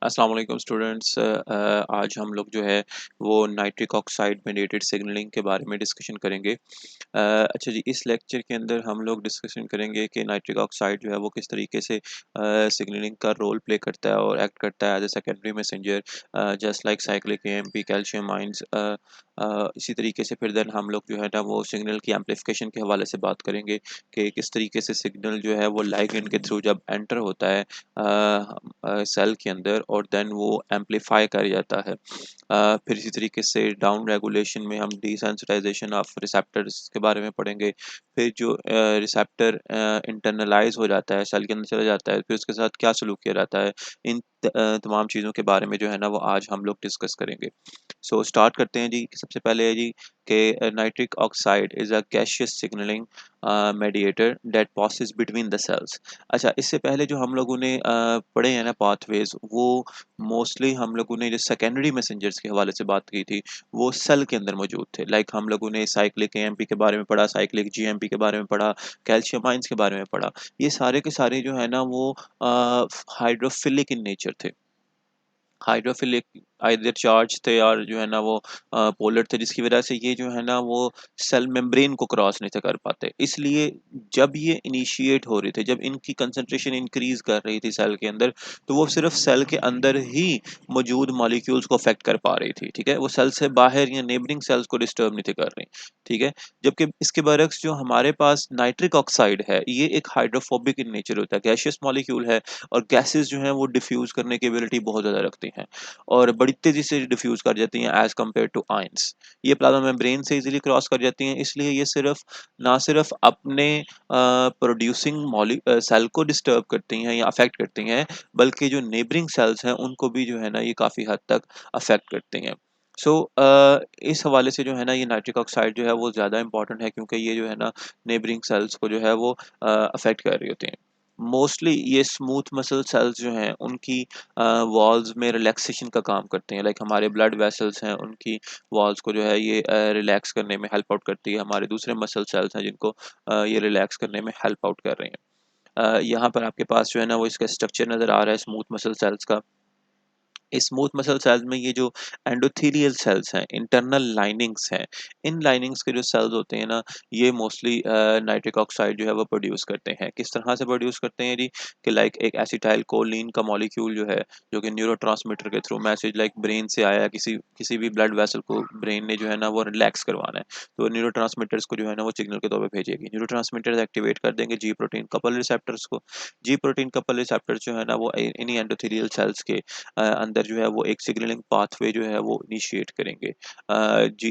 अस्सलाम वालेकुम स्टूडेंट्स। आज हम लोग जो है वो नाइट्रिक ऑक्साइड मेडिएटेड सिग्नलिंग के बारे में डिस्कशन करेंगे। अच्छा जी, इस लेक्चर के अंदर हम लोग डिस्कशन करेंगे कि नाइट्रिक ऑक्साइड जो है वो किस तरीके से सिग्नलिंग का रोल प्ले करता है और एक्ट करता है as a secondary messenger, just like cyclic AMP, calcium ions. इसी तरीके से फिर देन हम लोग जो है ना वो सिग्नल की एम्पलीफिकेशन के हवाले से बात करेंगे कि किस तरीके से सिग्नल जो है वो लाइगेंड के थ्रू जब एंटर होता है सेल के अंदर और देन वो एम्पलीफाई कर जाता है। फिर इसी तरीके से डाउन रेगुलेशन में हम डिसेंसिटाइजेशन ऑफ रिसेप्टर्स के बारे में पढ़ेंगे। फिर जो रिसेप्टर इंटरनलाइज हो जाता है, सेल के अंदर चला जाता है, फिर उसके साथ क्या सलूक किया जाता है, इन तमाम चीज़ों के बारे में जो है ना वो आज हम लोग डिस्कस करेंगे। सो स्टार्ट करते हैं जी। सबसे पहले है जी कि nitric oxide is a gaseous signalling mediator that passes between the cells। अच्छा, इससे पहले जो हम लोगों ने पढ़े हैं ना पाथवेज, वो मोस्टली हम लोगों ने जो सेकेंडरी मैसेंजर्स के हवाले से बात की थी वो सेल के अंदर मौजूद थे। लाइक हम लोगों ने साइक्लिक एएमपी के बारे में पढ़ा, साइक्लिक जीएमपी के बारे में पढ़ा, कैल्शियम आयंस के बारे में पढ़ा। ये सारे के सारे जो है ना वो हाइड्रोफिलिक इन नेचर थे। हाइड्रोफिलिक आइदर चार्ज थे और जो है ना वो पोलर थे, जिसकी वजह से ये जो है ना वो सेल मेम्ब्रेन को क्रॉस नहीं थे कर पाते। इसलिए जब ये इनिशिएट हो रहे थे, जब इनकी कंसंट्रेशन इंक्रीज कर रही थी सेल के अंदर, तो वो सिर्फ सेल के अंदर ही मौजूद मॉलिक्यूल्स को अफेक्ट कर पा रही थी। ठीक है, वो सेल से बाहर या नेबरिंग सेल्स को डिस्टर्ब नहीं थी कर रही। ठीक है, जबकि इसके बरक्स जो हमारे पास नाइट्रिक ऑक्साइड है, ये एक हाइड्रोफोबिक इन नेचर होता है, गैसियस मॉलिक्यूल है और गैसेस जो हैं वो डिफ्यूज करने की एबिलिटी बहुत ज़्यादा रखती हैं और बड़ी तेज़ी से डिफ्यूज कर जाती हैं एज़ कम्पेयर टू आयंस। ये प्लाज्मा मेम्ब्रेन से इजीली क्रॉस कर जाती हैं, इसलिए ये ना सिर्फ अपने प्रोड्यूसिंग सेल को डिस्टर्ब करती हैं या अफेक्ट करती हैं, बल्कि जो नेबरिंग सेल्स हैं उनको भी जो है ना ये काफ़ी हद तक अफेक्ट करती हैं। सो इस हवाले से जो है ना ये नाइट्रिक ऑक्साइड जो है वो ज़्यादा इंपॉर्टेंट है, क्योंकि ये जो है ना नेबरिंग सेल्स को जो है वो अफेक्ट कर रही होती हैं। मोस्टली ये स्मूथ मसल सेल्स जो हैं उनकी वॉल्स में रिलैक्सेशन का काम करते हैं। लाइक हमारे ब्लड वेसल्स हैं, उनकी वॉल्स को जो है ये रिलैक्स करने में हेल्प आउट करती है। हमारे दूसरे मसल सेल्स हैं जिनको ये रिलैक्स करने में हेल्प आउट कर रहे हैं। यहाँ पर आपके पास जो है ना वो इसका स्ट्रक्चर नज़र आ रहा है स्मूथ मसल सेल्स का। स्मूथ मसल सेल्स में ये जो एंडोथेलियल सेल्स हैं, इंटरनल लाइनिंग्स हैं, इन लाइनिंग्स के जो सेल्स होते हैं ना, ये मोस्टली नाइट्रिक ऑक्साइड जो है वो प्रोड्यूस करते हैं। किस तरह से प्रोड्यूस करते हैं जी, कि लाइक एक एसिटाइल कोलिन का मॉलिक्यूल जो है, जो कि न्यूरोट्रांसमीटर के थ्रू मैसेज लाइक ब्रेन से आया, किसी भी ब्लड वेसल को ब्रेन ने जो है ना वो रिलैक्स करवाना है, तो न्यूरोट्रांसमीटर्स को जो है ना वो सिग्नल के तौर पे भेजेगी। न्यूरोट्रांसमीटर्स एक्टिवेट कर देंगे जी प्रोटीन कपल रिसेप्टर्स को। जी प्रोटीन कपल रिसेप्टर्स जो है ना वो इन्हीं एंडोथेलियल सेल्स के अंदर जो है वो एक सिग्नलिंग पाथवे जो है वो इनिशिएट करेंगे। जी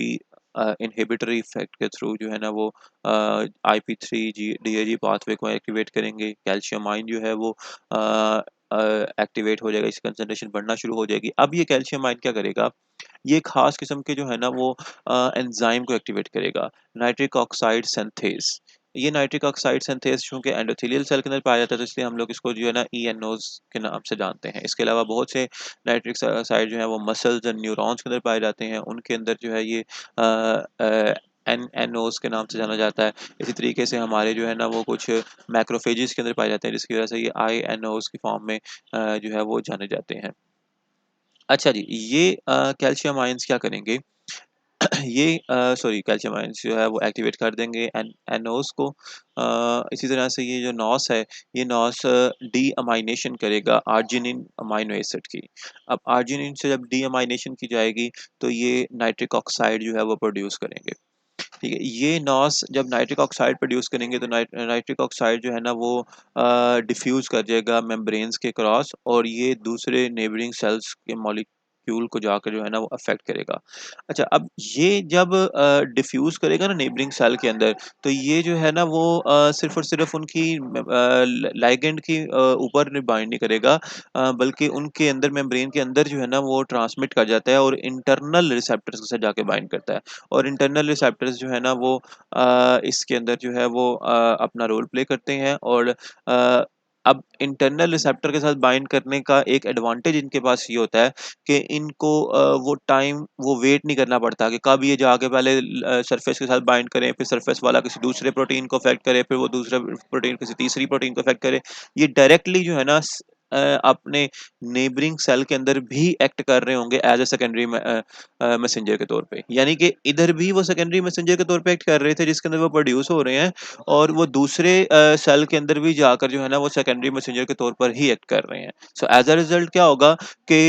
इनहिबिटरी इफेक्ट के थ्रू जो है ना वो IP3 जी DAG पाथवे को एक्टिवेट करेंगे। कैल्शियम आयन जो है वो एक्टिवेट हो जाएगा, इसकी कंसंट्रेशन बढ़ना शुरू हो जाएगी। अब ये कैल्शियम आयन क्या करेगा, ये खास किस्म के जो है ना वो एंजाइम को एक्टिवेट करेगा, नाइट्रिक ऑक्साइड सिंथेज। ये नाइट्रिक ऑक्साइड सिंथेज चूँकि एंडोथेलियल सेल के अंदर पाया जाता है, तो इसलिए हम लोग इसको जो है ना ENOs के नाम से जानते हैं। इसके अलावा बहुत से नाइट्रिक ऑक्साइड जो है वो मसल्स एंड न्यूरॉन्स के अंदर पाए जाते हैं, उनके अंदर जो है ये NNOs के नाम से जाना जाता है। इसी तरीके से हमारे जो है ना वो कुछ मैक्रोफेजेस के अंदर पाए जाते हैं, जिसकी वजह से ये INOs की फॉर्म में जो है वो जाने जाते हैं। अच्छा जी, ये कैल्शियम आयंस क्या करेंगे, ये सॉरी कैल्शियम आयंस जो है वो एक्टिवेट कर देंगे एनओस को। इसी तरह से ये जो नॉस है, ये नॉस डी अमाइनेशन करेगा आर्जिनिन अमाइनो एसिड की। अब आर्जिनिन से जब डी अमाइनेशन की जाएगी, तो ये नाइट्रिक ऑक्साइड जो है वो प्रोड्यूस करेंगे। ठीक है, ये नॉस जब नाइट्रिक ऑक्साइड प्रोड्यूस करेंगे, तो नाइट्रिक ऑक्साइड जो है ना वो डिफ्यूज कर जाएगा मेम्ब्रेन्स के क्रॉस और ये दूसरे नेबरिंग सेल्स के मॉलिक्यूल को जाकर जो है ना वो अफेक्ट करेगा। अच्छा, अब ये जब डिफ्यूज करेगा ना नेबरिंग सेल के अंदर, तो ये जो है ना वो सिर्फ और सिर्फ उनकी लाइगेंड की ऊपर बाइंड नहीं करेगा, बल्कि उनके अंदर मेम्ब्रेन के अंदर जो है ना वो ट्रांसमिट कर जाता है और इंटरनल रिसेप्टर्स के साथ जाके बाइंड करता है। और इंटरनल रिसेप्टर्स जो है ना वो इसके अंदर जो है वो अपना रोल प्ले करते हैं और अब इंटरनल रिसेप्टर के साथ बाइंड करने का एक एडवांटेज इनके पास ये होता है कि इनको वो वेट नहीं करना पड़ता कि कब ये जाके पहले सरफेस के साथ बाइंड करें, फिर सरफेस वाला किसी दूसरे प्रोटीन को अफेक्ट करे, फिर वो दूसरा प्रोटीन किसी तीसरी प्रोटीन को अफेक्ट करे। ये डायरेक्टली जो है ना अपने नेबरिंग सेल के अंदर भी एक्ट कर रहे होंगे एज अ सेकेंडरी मैसेंजर के तौर पे, यानी कि इधर भी वो सेकेंडरी मैसेंजर के तौर पे एक्ट कर रहे थे जिसके अंदर वो प्रोड्यूस हो रहे हैं, और वो दूसरे सेल के अंदर भी जाकर जो है ना वो सेकेंडरी मैसेंजर के तौर पर ही एक्ट कर रहे हैं। सो एज अ रिजल्ट क्या होगा कि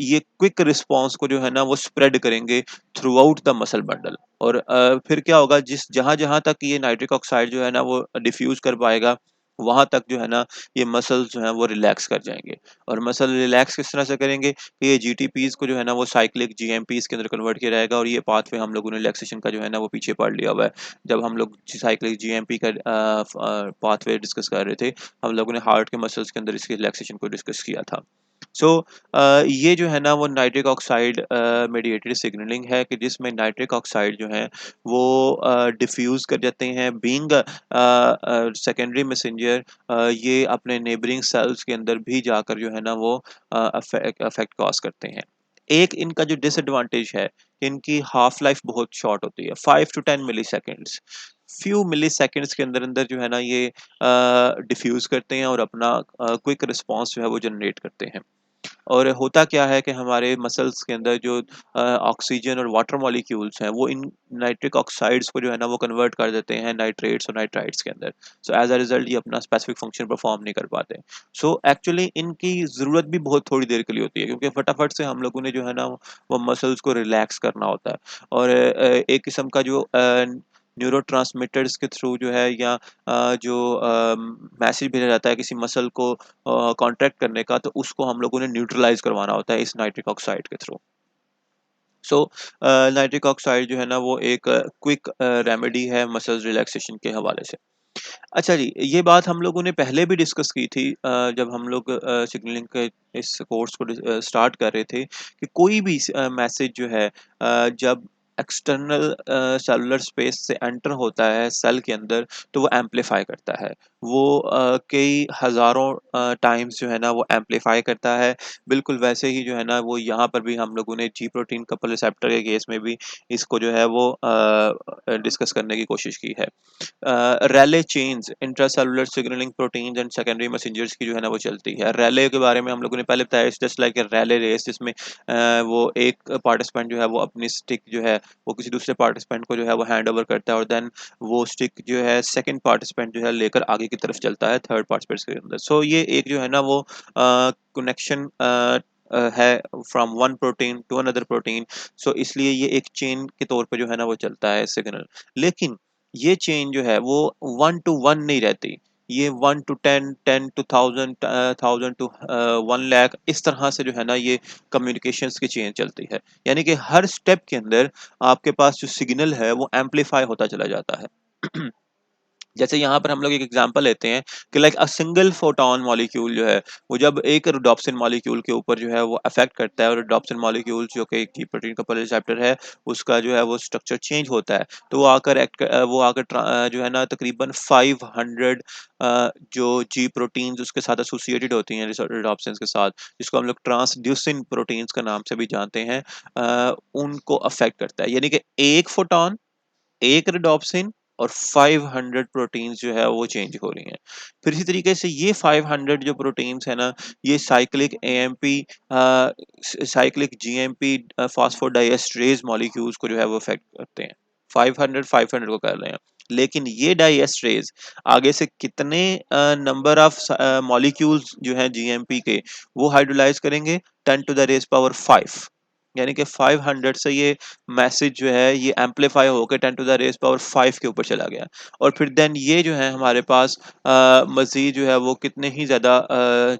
ये क्विक रिस्पॉन्स को जो है ना वो स्प्रेड करेंगे through out the muscle bundle, और फिर क्या होगा, जिस जहां जहां तक ये नाइट्रिक ऑक्साइड जो है ना वो डिफ्यूज कर पाएगा, वहां तक जो है ना ये मसल्स जो हैं वो रिलैक्स कर जाएंगे। और मसल रिलैक्स किस तरह से करेंगे, ये जीटीपीज को जो है ना वो साइक्लिक जीएमपीज के अंदर कन्वर्ट किया जाएगा, और ये पाथवे हम लोगों ने रिलैक्सेशन का जो है ना वो पीछे पढ़ लिया हुआ है। जब हम लोग साइक्लिक जीएमपी का पाथवे डिस्कस कर रहे थे, हम लोगों ने हार्ट के मसल्स के अंदर इसके रिलैक्सेशन को डिस्कस किया था। सो ये जो है ना वो नाइट्रिक ऑक्साइड मेडिएटेड सिग्नलिंग है, कि जिसमें नाइट्रिक ऑक्साइड जो है वो डिफ्यूज कर जाते हैं बीइंग सेकेंडरी मैसेंजर, ये अपने नेबरिंग सेल्स के अंदर भी जाकर जो है ना वो अफेक्ट कॉज करते हैं। एक इनका जो डिसएडवांटेज है, इनकी हाफ लाइफ बहुत शॉर्ट होती है, 5 to 10 milliseconds. Few milliseconds के अंदर अंदर जो है ना ये डिफ्यूज करते हैं और अपना क्विक रिस्पॉन्स जो है वो जनरेट करते हैं। और होता क्या है कि हमारे मसल्स के अंदर जो ऑक्सीजन और वाटर मॉलिक्यूल्स हैं, वो इन नाइट्रिक ऑक्साइड्स को जो है ना वो कन्वर्ट कर देते हैं नाइट्रेट्स और नाइट्राइट्स के अंदर। सो एज अ रिजल्ट ये अपना स्पेसिफिक फंक्शन परफॉर्म नहीं कर पाते। सो एक्चुअली इनकी ज़रूरत भी बहुत थोड़ी देर के लिए होती है, क्योंकि फटाफट से हम लोगों ने जो है ना वो मसल्स को रिलैक्स करना होता है, और एक किस्म का जो न्यूरोट्रांसमीटर्स के थ्रू जो है, या जो मैसेज भेजा जाता है किसी मसल को कॉन्ट्रैक्ट करने का, तो उसको हम लोगों ने न्यूट्रलाइज करवाना होता है इस नाइट्रिक ऑक्साइड के थ्रू। सो नाइट्रिक ऑक्साइड जो है ना वो एक क्विक रेमेडी है मसल्स रिलैक्सेशन के हवाले से। अच्छा जी, ये बात हम लोगों ने पहले भी डिस्कस की थी, जब हम लोग सिग्नलिंग के इस कोर्स को स्टार्ट कर रहे थे, कि कोई भी मैसेज जो है जब एक्सटर्नल सेलुलर स्पेस से एंटर होता है सेल के अंदर, तो वो एम्पलीफाई करता है। वो कई हज़ारों टाइम्स जो है ना वो एम्पलीफाई करता है। बिल्कुल वैसे ही जो है ना वो यहाँ पर भी हम लोगों ने जी प्रोटीन कपल रिसेप्टर के केस में भी इसको जो है वो डिस्कस करने की कोशिश की है। Relay chains intracellular signalling proteins and secondary messengers की जो है ना वो चलती है। रैले के बारे में हम लोगों ने पहले बताया, just like a relay race, जिसमें वो एक पार्टिसिपेंट जो है वो अपनी स्टिक जो है वो किसी दूसरे पार्टिसिपेंट को जो है वो हैंड ओवर करता है, और देन वो स्टिक जो है सेकंड पार्टिसिपेंट जो है लेकर आगे की तरफ चलता है थर्ड पार्टिसिपेंट के अंदर। सो ये एक जो है ना वो कनेक्शन है from one protein to another protein. So इसलिए ये एक चेन के तौर पे जो है ना वो चलता है सिग्नल। लेकिन ये चेन जो है वो 1 to 1 नहीं रहती, ये 1 to 10, 10 to 1000, 1000 to 1 लाख, इस तरह से जो है ना ये कम्युनिकेशंस की चेन चलती है। यानी कि हर स्टेप के अंदर आपके पास जो सिग्नल है वो एम्पलीफाई होता चला जाता है। जैसे यहाँ पर हम लोग एक एग्जांपल लेते हैं कि like a single photon molecule जो है वो जब एक रोडोप्सिन मॉलिक्यूल के ऊपर जो है वो अफेक्ट करता है, और रोडोप्सिन मॉलिक्यूल जो कि एक प्रोटीन का रिसेप्टर है, उसका जो है वो स्ट्रक्चर चेंज होता है, तो वो आकर जो है ना तकरीबन 500 जो जी प्रोटीन्स उसके साथ एसोसिएटेड होती हैं रोडोप्सिन के साथ, जिसको हम लोग ट्रांसड्यूसिन प्रोटीन्स का नाम से भी जानते हैं, उनको अफेक्ट करता है। यानी कि एक फोटोन, एक रिडॉप्सिन और 500 प्रोटीन्स जो है वो चेंज हो रही हैं। फिर इसी तरीके से ये 500 जो प्रोटीन्स है ना, ये cyclic AMP, cyclic GMP phosphodiesterase molecules को जो है वो अफेक्ट करते हैं। 500 को कर रहे हैं, लेकिन ये डाइएस्ट्रेज आगे से कितने नंबर ऑफ मॉलिक्यूल्स जो हैं जीएमपी के वो हाइड्रोलाइज करेंगे, 10 टू द रेज पावर 5। यानी कि 500 से ये मैसेज जो है ये एम्पलीफाई होकर 10 टू द रेज पावर 5 के ऊपर चला गया, और फिर देन ये जो है हमारे पास मजीद जो है वो कितने ही ज़्यादा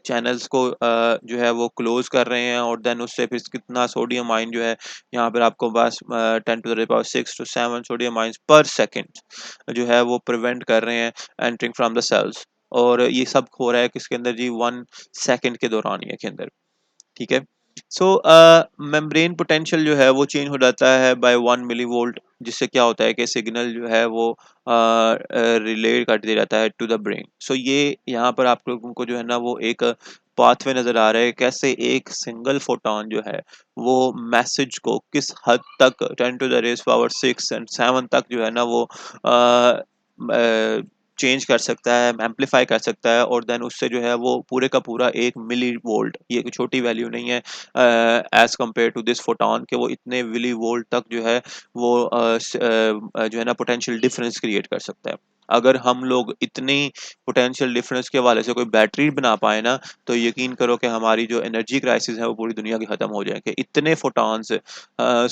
चैनल्स को जो है वो क्लोज कर रहे हैं, और देन उससे फिर कितना सोडियम आयन जो है यहाँ पर आपको पास 10 to the raise power 6 to 7 sodium ions पर सेकेंड जो है वो प्रिवेंट कर रहे हैं एंटरिंग फ्रॉम द सेल्स। और ये सब हो रहा है किसके अंदर जी, 1 सेकेंड के दौरान ये के अंदर। ठीक है। सो मेम्ब्रेन पोटेंशियल जो है वो चेंज हो जाता है बाय 1 मिलीवोल्ट, जिससे क्या होता है कि सिग्नल जो है वो रिले कर दिया जाता है टू द ब्रेन। सो ये यहाँ पर आप लोगों को जो है ना वो एक पाथवे नजर आ रहा है, कैसे एक सिंगल फोटोन जो है वो मैसेज को किस हद तक 10 to the raise power 6 and 7 तक जो है ना वो चेंज कर सकता है, एम्पलीफाई कर सकता है और देन उससे जो है वो पूरे का पूरा 1 मिली वोल्ट, ये कोई छोटी वैल्यू नहीं है as compared to this photon, कि वो इतने मिली वोल्ट तक जो है वो जो है ना पोटेंशियल डिफरेंस क्रिएट कर सकता है। अगर हम लोग इतनी पोटेंशियल डिफरेंस के हवाले से कोई बैटरी बना पाए ना, तो यकीन करो कि हमारी जो एनर्जी क्राइसिस है वो पूरी दुनिया की ख़त्म हो जाएँगे। इतने फोटॉन्स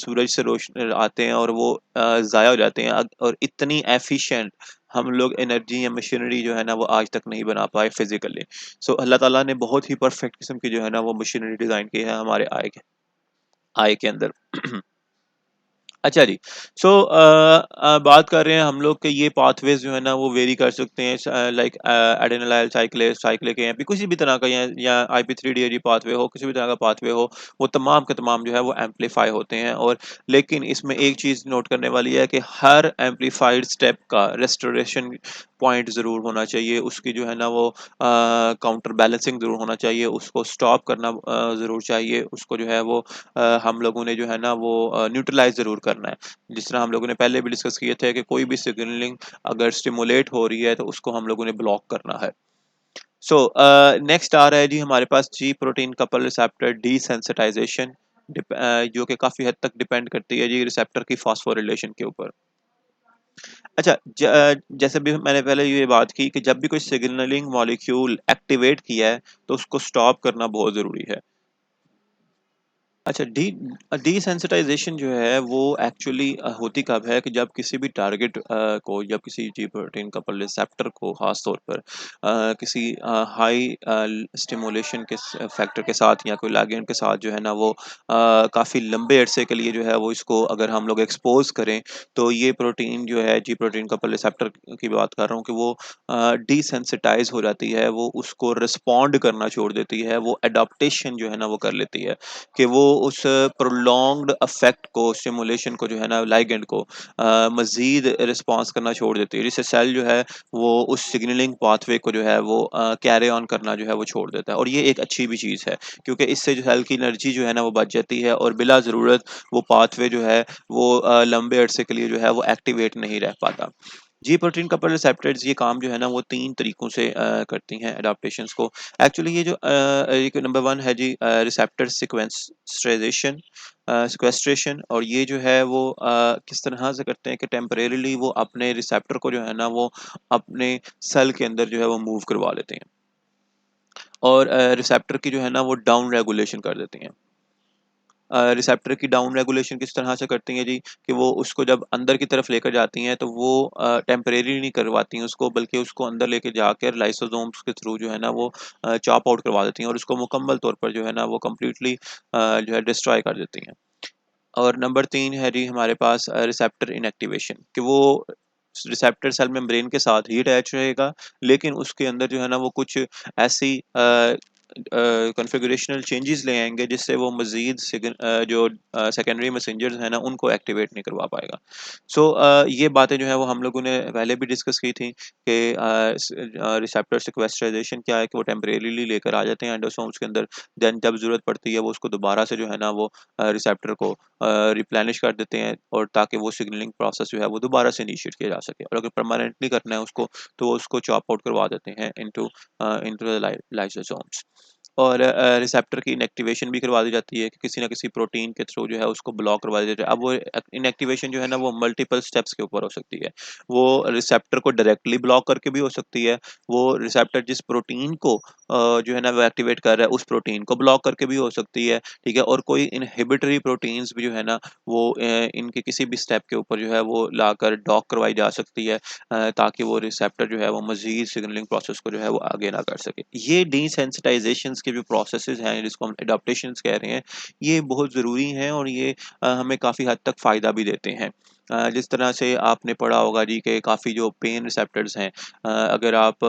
सूरज से रोशन आते हैं और वो ज़ाया हो जाते हैं और इतनी एफिशिएंट हम लोग एनर्जी या मशीनरी जो है ना वो आज तक नहीं बना पाए फिज़िकली। सो अल्लाह ताला ने बहुत ही परफेक्ट किस्म की जो है ना वो मशीनरी डिज़ाइन की है हमारे आय के अंदर। अच्छा जी। सो बात कर रहे हैं हम लोग कि ये पाथवेज़ जो है ना वो वेरी कर सकते हैं लाइक एडेनिलाइल साइक्लिक या फिर किसी भी तरह का या IP3DAG पाथवे हो, किसी भी तरह का पाथवे हो, वो तमाम के तमाम जो है वो एम्प्लीफाई होते हैं। और लेकिन इसमें एक चीज़ नोट करने वाली है कि हर एम्प्लीफाइड स्टेप का रेस्टोरेशन पॉइंट ज़रूर होना चाहिए। उसकी जो है ना वो काउंटर बैलेंसिंग ज़रूर होना चाहिए, उसको स्टॉप करना ज़रूर चाहिए, उसको जो है वो हम लोगों ने जो है ना वो न्यूट्रलाइज़ ज़रूर करना है। जिस तरह हम लोगों ने पहले भी डिस्कस किए थे कि कोई भी सिग्नलिंग अगर स्टिमुलेट हो रही है तो उसको हम लोगों ने ब्लॉक करना है। सो नेक्स्ट आ रहा है जी हमारे पास G protein coupled receptor desensitization, जो कि काफ़ी हद तक डिपेंड करती है जी रिसेप्टर की फास्फोरिलेशन के ऊपर। अच्छा जैसे भी मैंने पहले ये बात की कि जब भी कोई सिग्नलिंग मॉलिक्यूल एक्टिवेट किया है तो उसको स्टॉप करना बहुत ज़रूरी है। अच्छा डिसेंसिटाइज़ेशन जो है वो एक्चुअली होती कब है कि जब किसी भी टारगेट को, जब किसी जी प्रोटीन कपल रिसेप्टर को ख़ास तौर पर किसी हाई स्टिमुलेशन के फैक्टर के साथ या कोई लिगैंड के साथ जो है ना वो काफ़ी लंबे अरसे के लिए जो है वो इसको अगर हम लोग एक्सपोज़ करें, तो ये प्रोटीन जो है जी प्रोटीन कपल रिसेप्टर की बात कर रहा हूँ कि वो डिसेंसिटाइज़ हो जाती है, वो उसको रिस्पॉन्ड करना छोड़ देती है, वो एडॉप्टेशन जो है ना वो कर लेती है। कि वो उस प्रोलॉन्ग्ड इफ़ेक्ट को, स्टिमुलेशन को जो है ना लिगैंड को मज़ीद रिस्पॉन्स करना छोड़ देती है। जिससे सेल जो है वो उस सिग्नलिंग पाथवे को जो है वो कैरी ऑन करना जो है वो छोड़ देता है। और ये एक अच्छी भी चीज़ है क्योंकि इससे जो सेल की एनर्जी जो है ना वो बच जाती है और बिला ज़रूरत वो पाथवे जो है वो लंबे अरसे के लिए जो है वो एक्टिवेट नहीं रह पाता। जी प्रोटीन कपल रिसेप्टर्स ये काम जो है ना वो 3 तरीकों से करती हैं एडाप्टेशंस को। एक्चुअली ये जो एक नंबर 1 है जी रिसेप्टर सिक्वेस्ट्रेशन, और ये जो है वो किस तरह से करते हैं कि टेम्परेरीली वो अपने रिसेप्टर को जो है ना वो अपने सेल के अंदर जो है वो मूव करवा लेते हैं और रिसेप्टर की जो है ना वो डाउन रेगुलेशन कर देती हैं। रिसेप्टर की डाउन रेगुलेशन किस तरह से करती हैं जी, कि वो उसको जब अंदर की तरफ लेकर जाती हैं तो वो टेम्परेरी नहीं करवाती हैं उसको, बल्कि उसको अंदर लेके जाकर लाइसोसोम्स के थ्रू जो है ना वो चॉप आउट करवा देती हैं और उसको मुकम्मल तौर पर जो है ना वो कंप्लीटली जो है डिस्ट्रॉय कर देती हैं। और नंबर 3 है जी हमारे पास रिसेप्टर इनएक्टिवेशन, कि वो रिसेप्टर सेल मेम्ब्रेन के साथ ही अटैच रहेगा, लेकिन उसके अंदर जो है ना वो कुछ ऐसी कॉन्फ़िगरेशनल चेंजेस ले आएँगे जिससे वो मज़ीद जो सेकेंडरी मैसेंजर्स हैं ना उनको एक्टिवेट नहीं करवा पाएगा। सो ये बातें जो है वो हम लोगों ने पहले भी डिस्कस की थी कि रिसेप्टर सिक्वेस्ट्राइज़ेशन क्या है कि वो टेम्परेरीली लेकर आ जाते हैं एंडोसोम्स के अंदर, देन जब ज़रूरत पड़ती है वो उसको दोबारा से जो है ना वो रिसेप्टर को रिप्लेनिश कर देते हैं, और ताकि वो सिग्नलिंग प्रोसेस जो है वो दोबारा से इनिशिएट किया जा सके। और अगर परमानेंटली करना है उसको, तो वो उसको चॉप आउट करवा देते हैं इनटू द लाइसोसोम्स। और रिसेप्टर की इनएक्टिवेशन भी करवा दी जाती है कि किसी न किसी प्रोटीन के थ्रू जो है उसको ब्लॉक करवा दिया जाए। अब वो इनएक्टिवेशन जो है ना वो मल्टीपल स्टेप्स के ऊपर हो सकती है। वो रिसेप्टर को डायरेक्टली ब्लॉक करके भी हो सकती है। वो रिसेप्टर जिस प्रोटीन को जो है ना वो एक्टिवेट कर रहा है उस प्रोटीन को ब्लॉक करके भी हो सकती है, ठीक है? और कोई इन्हिबिटरी प्रोटीन्स भी जो है ना वो इनके किसी भी स्टेप के ऊपर जो है वो लाकर डॉक करवाई जा सकती है, ताकि वो रिसेप्टर जो है वो मज़ीद सिग्नलिंग प्रोसेस को जो है वो आगे ना कर सके। ये डिसेंसिटाइज़ेशंस के जो प्रोसेसेस हैं जिसको हम एडाप्टेशंस कह रहे हैं, ये बहुत ज़रूरी हैं और ये हमें काफ़ी हद तक फ़ायदा भी देते हैं। जिस तरह से आपने पढ़ा होगा जी कि काफ़ी जो पेन रिसेप्टर्स हैं, अगर आप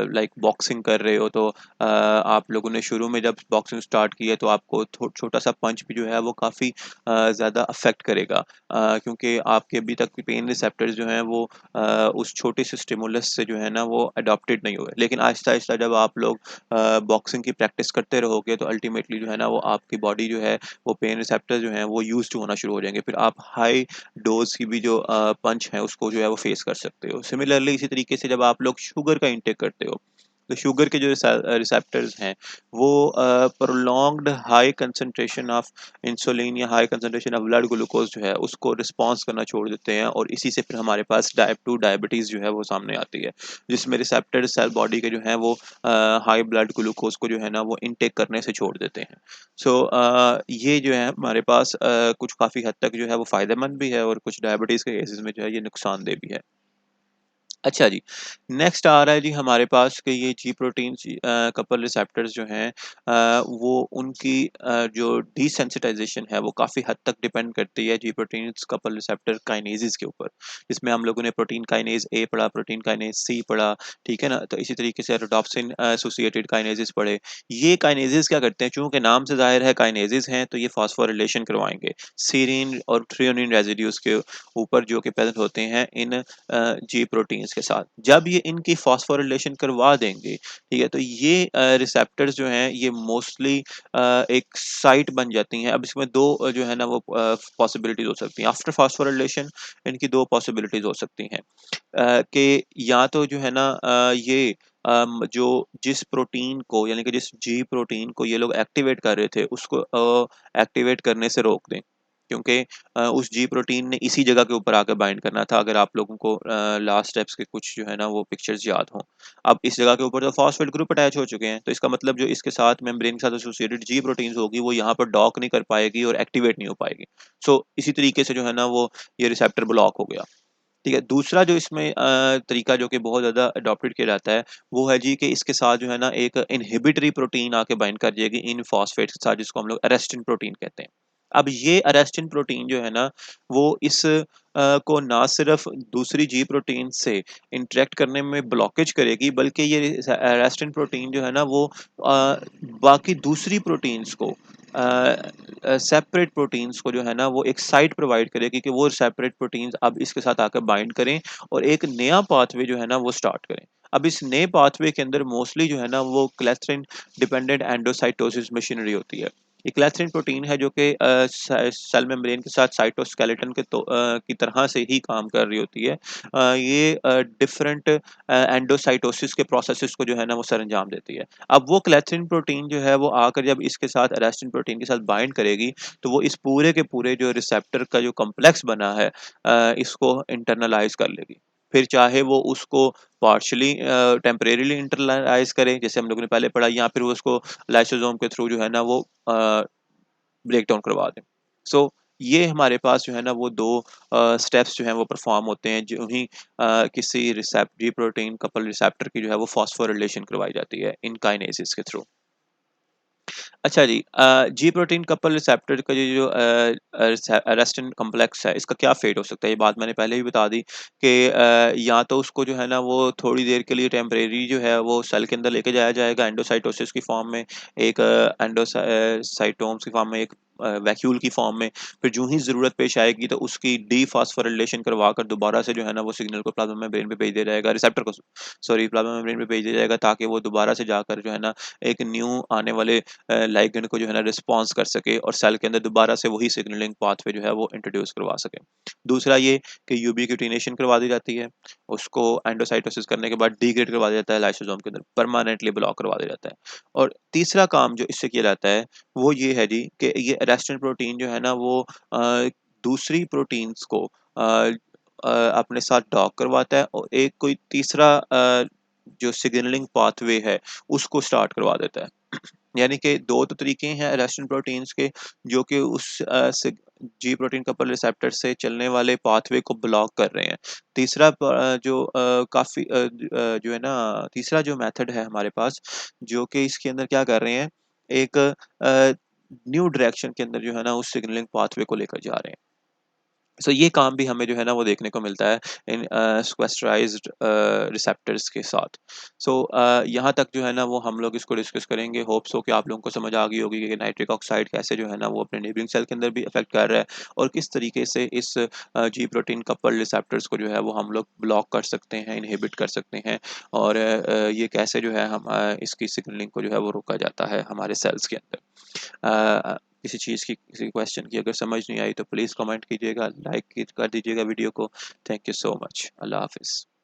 लाइक बॉक्सिंग कर रहे हो तो आप लोगों ने शुरू में जब बॉक्सिंग स्टार्ट की है तो आपको छोटा-सा पंच भी जो है वो काफ़ी ज़्यादा अफ़ेक्ट करेगा, क्योंकि आपके अभी तक पेन रिसेप्टर्स जो हैं वो उस छोटे से स्टिमुलस से जो है ना वो अडॉप्टेड नहीं हुए। लेकिन आहिस्ता-आहिस्ता जब आप लोग बॉक्सिंग की प्रैक्टिस करते रहोगे तो अल्टीमेटली जो है ना वो आपकी बॉडी जो है वो पेन रिसेप्टर जो हैं वो यूज़्ड टू होना शुरू हो जाएँगे। फिर आप हाई डोज़ ग्लूकोज की भी जो पंच है उसको जो है वो फेस कर सकते हो। सिमिलरली इसी तरीके से जब आप लोग शुगर का इंटेक करते हो तो शुगर के जो रिसेप्टर्स हैं वो prolonged high concentration of insulin या high concentration of blood glucose जो है उसको रिस्पॉन्स करना छोड़ देते हैं, और इसी से फिर हमारे पास टाइप 2 डायबिटीज़ जो है वो सामने आती है, जिसमें रिसेप्टर सेल बॉडी के जो है वो हाई ब्लड ग्लूकोज को जो है ना वो इनटेक करने से छोड़ देते हैं। सो ये जो है हमारे पास कुछ काफ़ी हद तक जो है वो फ़ायदेमंद भी है और कुछ डायबिटीज़ के केसेस में जो है ये नुकसानदेह भी है। अच्छा जी, नेक्स्ट आ रहा है जी हमारे पास कि ये जी प्रोटीन कपल रिसेप्टर्स जो हैं वो उनकी जो डिसेंसिटाइजेशन है वो काफ़ी हद तक डिपेंड करती है जी प्रोटीन्स कपल रिसेप्टर काइनेज़ेज़ के ऊपर। इसमें हम लोगों ने प्रोटीन काइनेज़ ए पढ़ा, प्रोटीन काइनेज़ सी पढ़ा, ठीक है ना? तो इसी तरीके से रोडोप्सिन एसोसिएटेड काइनेज़ेज़ पढ़े। ये काइनेज़ेज़ क्या करते हैं, चूँकि नाम से ज़ाहिर है काइनेज़ेज़ हैं, तो ये फॉस्फोरिलेशन करवाएँगे। सेरीन और थ्रेओनीन रेज़िड्यूज़ के ऊपर जो कि प्रेज़ेंट होते हैं इन जी प्रोटीन्स के साथ। जब ये इनकी फॉस्फोरिलेशन करवा देंगे, ठीक है? तो ये रिसेप्टर्स जो हैं ये मोस्टली एक साइट बन जाती हैं। अब इसमें 2 जो है ना वो पॉसिबिलिटीज़ हो सकती हैं। आफ्टर फॉस्फोरिलेशन इनकी 2 पॉसिबिलिटीज़ हो सकती हैं कि या तो जो है ना ये जो जिस प्रोटीन को यानी कि जिस जी प्रोटीन को ये लोग एक्टिवेट कर रहे थे उसको एक्टिवेट करने से रोक दें। क्योंकि उस जी प्रोटीन ने इसी जगह के ऊपर आके बाइंड करना था, अगर आप लोगों को लास्ट स्टेप्स के कुछ जो है ना वो पिक्चर्स याद हों। अब इस जगह के ऊपर तो फॉस्फेट ग्रुप अटैच हो चुके हैं, तो इसका मतलब जो इसके साथ मेम्ब्रेन के साथ एसोसिएटेड जी प्रोटीन्स होगी वो यहाँ पर डॉक नहीं कर पाएगी और एक्टिवेट नहीं हो पाएगी। सो इसी तरीके से जो है ना वो ये रिसेप्टर ब्लॉक हो गया। ठीक है, दूसरा जो इसमें तरीका जो कि बहुत ज़्यादा अडॉप्टेड किया जाता है, वो है जी कि इसके साथ जो है ना एक इन्हिबिटरी प्रोटीन आके बाइंड कर जाएगी इन फॉस्फेट्स के साथ, जिसको हम लोग अरेस्टिन प्रोटीन कहते हैं। अब ये अरेस्टिन प्रोटीन जो है ना, वो इस को ना सिर्फ़ दूसरी जी प्रोटीन से इंटरैक्ट करने में ब्लॉकेज करेगी, बल्कि ये अरेस्टिन प्रोटीन जो है ना वो बाकी दूसरी प्रोटीन्स को सेपरेट प्रोटीन्स को जो है ना वो एक साइट प्रोवाइड करेगी कि वो सेपरेट प्रोटीन्स अब इसके साथ आकर बाइंड करें और एक नया पाथवे जो है ना वो स्टार्ट करें। अब इस नए पाथवे के अंदर मोस्टली जो है ना वो क्लेथरिन डिपेंडेंट एंडोसाइटोसिस मशीनरी होती है। ये क्लेथरिन प्रोटीन है जो कि सेल मेम्ब्रेन के साथ साइटोस्केलेटन की तरह से ही काम कर रही होती है। ये डिफरेंट एंडोसाइटोसिस के प्रोसेसेस को जो है ना वो सरअंजाम देती है। अब वो क्लेथरिन प्रोटीन जो है वो आकर जब इसके साथ अरेस्टिन प्रोटीन के साथ बाइंड करेगी, तो वो इस पूरे के पूरे जो रिसेप्टर का जो कॉम्प्लेक्स बना है इसको इंटरनलाइज़ कर लेगी। फिर चाहे वो उसको पार्शियली टेम्परेरीली इंटरनलाइज़ करे, जैसे हम लोगों ने पहले पढ़ा, या फिर वो उसको लाइसोसोम के थ्रू जो है ना वो ब्रेक डाउन करवा दें। सो ये हमारे पास जो है ना वो 2 स्टेप्स जो हैं वो परफ़ॉर्म होते हैं जो ही किसी जी प्रोटीन कपल रिसेप्टर की जो है वो फॉस्फोरिलेशन करवाई जाती है इन काइनेसिस के थ्रू। अच्छा जी, जी प्रोटीन कपल रिसेप्टर का ये जो अरेस्टिन कॉम्प्लेक्स है, इसका क्या फ़ेट हो सकता है? ये बात मैंने पहले ही बता दी कि या तो उसको जो है ना वो थोड़ी देर के लिए टेम्परेरी जो है वो सेल के अंदर लेके जाया जाएगा एंडोसाइटोसिस की फ़ॉर्म में, एक साइटोम्स की फ़ॉर्म में, एक वैक्यूल की फ़ॉर्म में। फिर जूँ ही ज़रूरत पेश आएगी तो उसकी डीफॉस्फोरिलेशन करवाकर दोबारा से जो है ना वो सिग्नल को प्लाज़्मा मेम्ब्रेन पे भेज दिया जाएगा, रिसेप्टर को सॉरी प्लाज़्मा मेम्ब्रेन पे भेज दिया जाएगा, ताकि वो दोबारा से जाकर जो है ना एक न्यू आने वाले लाइगैंड को जो है ना रिस्पॉन्स कर सके और सेल के अंदर दोबारा से वही सिग्नलिंग पाथवे जो है वो इंट्रोड्यूस करवा सके। दूसरा ये कि यूबिक्विटिनेशन करवा दी जाती है, उसको एंडोसाइटोसिस करने के बाद डिग्रेड करवा दिया जाता है लाइसोसोम के अंदर, परमानेंटली ब्लॉक करवा दिया जाता है। और तीसरा काम जो इससे किया जाता है वो ये है जी कि ये अरेस्टिन प्रोटीन जो है ना वो दूसरी प्रोटीन्स को अपने साथ डॉक करवाता है और एक कोई तीसरा जो सिग्नलिंग पाथवे है उसको स्टार्ट करवा देता है। यानी कि 2 तो तरीके हैं अरेस्टिन प्रोटीन्स के जो कि उस जी प्रोटीन कपल रिसेप्टर से चलने वाले पाथवे को ब्लॉक कर रहे हैं। तीसरा जो काफ़ी जो है ना तीसरा जो मेथड है हमारे पास, जो कि इसके अंदर क्या कर रहे हैं, एक न्यू डायरेक्शन के अंदर जो है ना उस सिग्नलिंग पाथवे को लेकर जा रहे हैं। सो ये काम भी हमें जो है ना वो देखने को मिलता है इन सेक्वेस्टराइज्ड रिसेप्टर्स के साथ। सो यहाँ तक जो है ना वो हम लोग इसको डिस्कस करेंगे। होप सो कि आप लोगों को समझ आ गई होगी कि नाइट्रिक ऑक्साइड कैसे जो है ना वो अपने नेबरिंग सेल के अंदर भी अफेक्ट कर रहा है और किस तरीके से इस जी प्रोटीन कपल रिसेप्टर्स को जो है वो हम लोग ब्लॉक कर सकते हैं, इनहिबिट कर सकते हैं, और ये कैसे जो है हम इसकी सिग्नलिंग को जो है वो रोका जाता है हमारे सेल्स के अंदर। किसी चीज़ की, किसी क्वेश्चन की अगर समझ नहीं आई तो प्लीज़ कमेंट कीजिएगा, लाइक कर दीजिएगा वीडियो को। Thank you so much. अल्लाह हाफ़िज़।